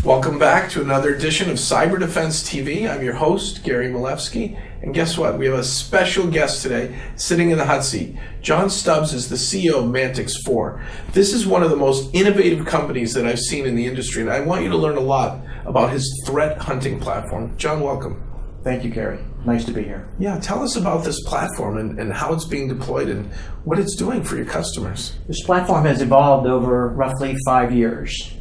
Welcome back to another edition of Cyber Defense TV. I'm your host, Gary Malevsky, and guess what? We have a special guest today sitting in the hot seat. John Stubbs is the CEO of Mantix4. This is one of the most innovative companies that I've seen in the industry, and I want you to learn a lot about his threat hunting platform. John, welcome. Thank you, Gary. Nice to be here. Yeah, tell us about this platform and how it's being deployed and what it's doing for your customers. This platform has evolved over roughly 5 years.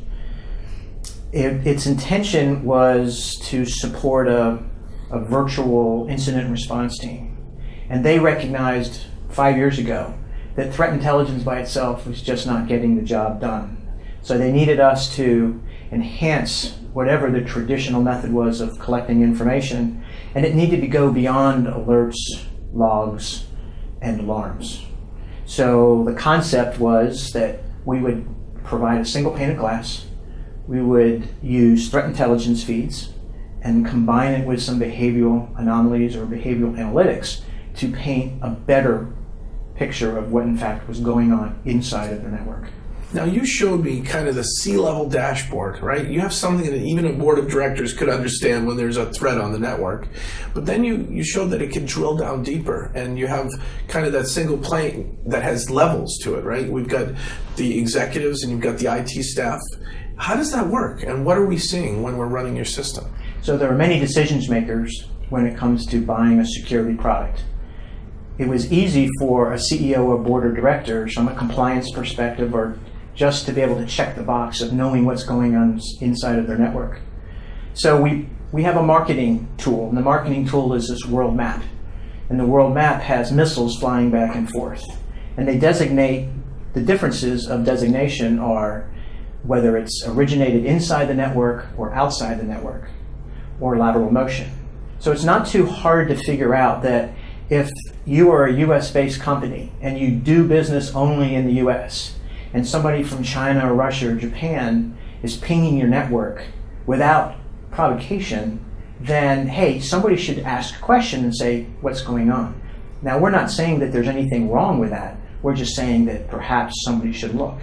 Its intention was to support a virtual incident response team. And they recognized 5 years ago that threat intelligence by itself was just not getting the job done. So they needed us to enhance whatever the traditional method was of collecting information, and it needed to go beyond alerts, logs, and alarms. So the concept was that we would provide a single pane of glass. We would use threat intelligence feeds and combine it with some behavioral anomalies or behavioral analytics to paint a better picture of what in fact was going on inside of the network. Now, you showed me kind of the C-level dashboard, right? You have something that even a board of directors could understand when there's a threat on the network. But then you showed that it could drill down deeper, and you have kind of that single plane that has levels to it, right? We've got the executives and you've got the IT staff. How does that work, and what are we seeing when we're running your system? So there are many decision makers when it comes to buying a security product. It was easy for a CEO or board of directors from a compliance perspective or just to be able to check the box of knowing what's going on inside of their network. So we have a marketing tool, and the marketing tool is this world map. And the world map has missiles flying back and forth. And they designate, the differences of designation are whether it's originated inside the network or outside the network, or lateral motion. So it's not too hard to figure out that if you are a US-based company and you do business only in the US, and somebody from China or Russia or Japan is pinging your network without provocation, then hey, somebody should ask a question and say, what's going on? Now, we're not saying that there's anything wrong with that. We're just saying that perhaps somebody should look.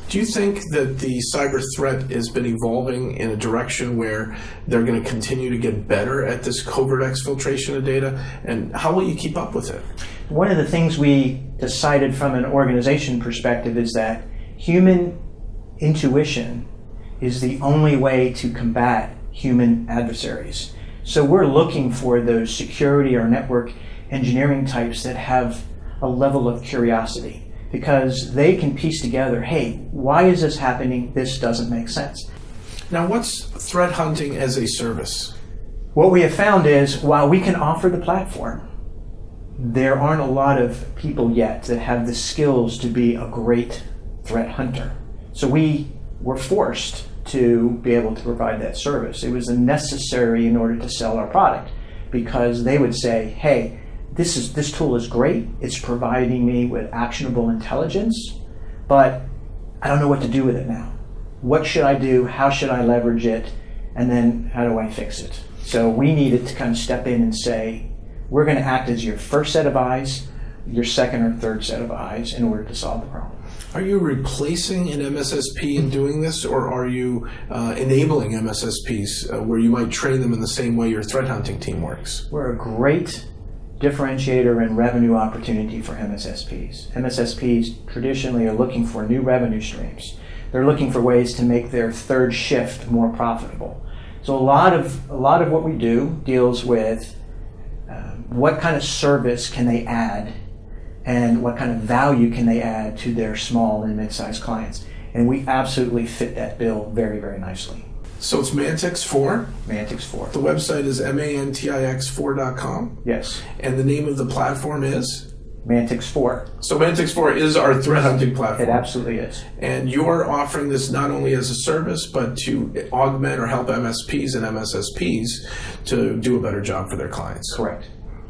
Do you think that the cyber threat has been evolving in a direction where they're going to continue to get better at this covert exfiltration of data? And how will you keep up with it? One of the things we decided from an organization perspective is that human intuition is the only way to combat human adversaries. So we're looking for those security or network engineering types that have a level of curiosity, because they can piece together, hey, why is this happening? This doesn't make sense. Now, what's threat hunting as a service? What we have found is, while we can offer the platform, there aren't a lot of people yet that have the skills to be a great threat hunter. So we were forced to be able to provide that service. It was necessary in order to sell our product, because they would say, hey, this tool is great. It's providing me with actionable intelligence, but I don't know what to do with it now. What should I do? How should I leverage it? And then how do I fix it? So we needed to kind of step in and say, we're going to act as your first set of eyes, your second or third set of eyes in order to solve the problem. Are you replacing an MSSP in doing this, or are you enabling MSSPs where you might train them in the same way your threat hunting team works? We're a great differentiator and revenue opportunity for MSSPs. MSSPs traditionally are looking for new revenue streams. They're looking for ways to make their third shift more profitable. So a lot of what we do deals with what kind of service can they add and what kind of value can they add to their small and mid-sized clients. And we absolutely fit that bill very, very nicely. So it's Mantix4? Mantix4. The website is mantix4.com? Yes. And the name of the platform is? Mantix4. So Mantix4 is our threat hunting platform. It absolutely is. And you're offering this not only as a service, but to augment or help MSPs and MSSPs to do a better job for their clients. Correct.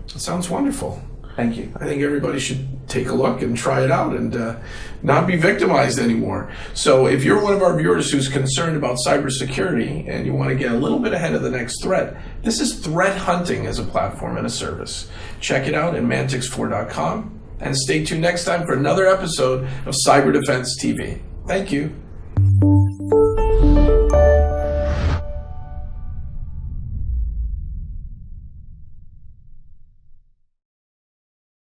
It sounds wonderful. Thank you. I think everybody should take a look and try it out and not be victimized anymore. So if you're one of our viewers who's concerned about cybersecurity and you want to get a little bit ahead of the next threat, this is threat hunting as a platform and a service. Check it out at Mantix4.com and stay tuned next time for another episode of Cyber Defense TV. Thank you.